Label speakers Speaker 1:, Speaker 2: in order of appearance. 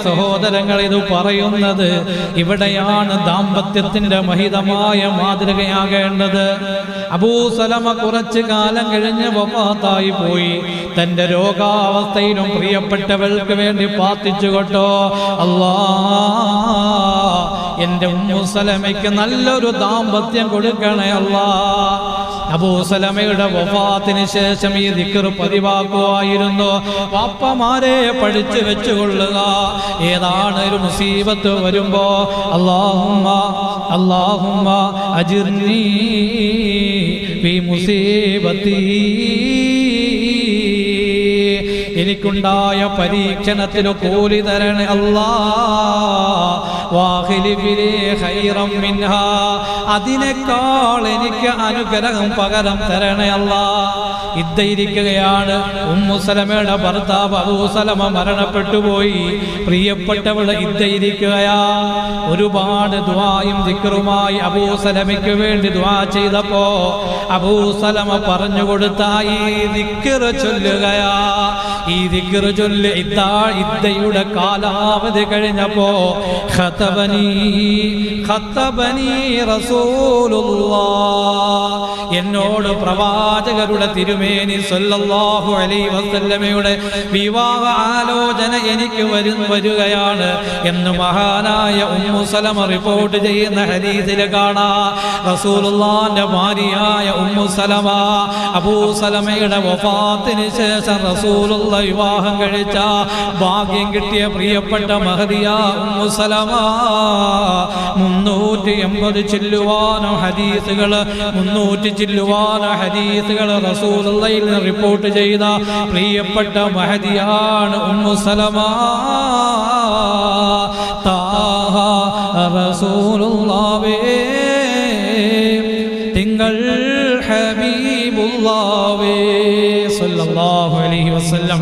Speaker 1: സഹോദരങ്ങൾ, ഇത് പറയുന്നത് ഇവിടെയാണ് ദാമ്പത്യത്തിന്റെ മഹിതമായ മാതൃകയാകേണ്ടത്. അബൂ സലമ കുറച്ചു കാലം കഴിഞ്ഞ് വഫാത്തായി പോയി. തന്റെ രോഗാവസ്ഥയിലും പ്രിയപ്പെട്ടവൾക്ക് വേണ്ടി പ്രാർത്ഥിച്ചു കേട്ടോ, അല്ലാ എന്റെ ഉമ്മു സലമയ്ക്ക് നല്ലൊരു ദാമ്പത്യം കൊടുക്കണേ അല്ലാ. അബൂ സലമയുടെ വഫാത്തിന് ശേഷം ഈ ദിക്ർ പതിവാക്കുമായിരുന്നു. വാപ്പമാരെ പഠിച്ചു വെച്ചുകൊള്ളുക. ഏതാണ് ഒരു മുസീബത്ത് വരുമ്പോ അല്ലാഹുമ്മ അജിർനി ഫീ മുസീബത്തി, എനിക്കുണ്ടായ പരീക്ഷണത്തിന് കൂലി തരണേ അല്ലാ, അതിനേക്കാൾ എനിക്ക് അനുഗ്രഹം പകരം തരണേ അല്ലാ. ഇദ്ദയിരിക്കുകയാണ്. ഉമ്മു സലമയുടെ ഭർത്താവ് അബൂ സലമ മരണപ്പെട്ടു പോയി. പ്രിയപ്പെട്ടവള് ഇദ്ദയിരിക്കുകയാ. ഒരുപാട് ദുആയും ദിക്റുമായി അബൂ സലമയ്ക്ക് വേണ്ടി ദുആ ചെയ്തപ്പോ അബൂ സലമ പറഞ്ഞു കൊടുത്ത ഈ ദിക്ർ ചൊല്ലുകയാ. ഈ ദിക്ർ ചൊല്ലി ഇദ്ദയുടെ കാലാവധി കഴിഞ്ഞപ്പോ ഖതബനി റസൂലുള്ളാഹ്, എന്നോട് പ്രവാചകരുടെ തിരുമേനി സല്ലല്ലാഹു അലൈഹി വസല്ലമയുടെ വിവാഹ ആലോചന എനിക്ക് വരികയാണ് എന്ന് മഹാനായ ഉമ്മു സലമ റിപ്പോർട്ട് ചെയ്യുന്ന ഹദീസിൽ കാണാം. റസൂലുള്ളാഹിന്റെ ഭാര്യയായ ഉമ്മു സലമ അബൂ സലമയുടെ വഫാത്തിന് ശേഷം റസൂലുള്ള വിവാഹം കഴിച്ച ഭാഗ്യം കിട്ടിയ പ്രിയപ്പെട്ട മഹദിയ ഉമ്മു സലമ 380 ചില്ലുവാനോ ഹദീസുകൾ റസൂലുള്ളാഹിൽ നിന്ന് റിപ്പോർട്ട് ചെയ്ത പ്രിയപ്പെട്ട മഹദിയാണ് ഉമ്മു സലമ. താഹ റസൂലുള്ളാഹി തിങ്കൾ ഹബീബുള്ളാഹി സ്വല്ലല്ലാഹു അലൈഹി വസല്ലം.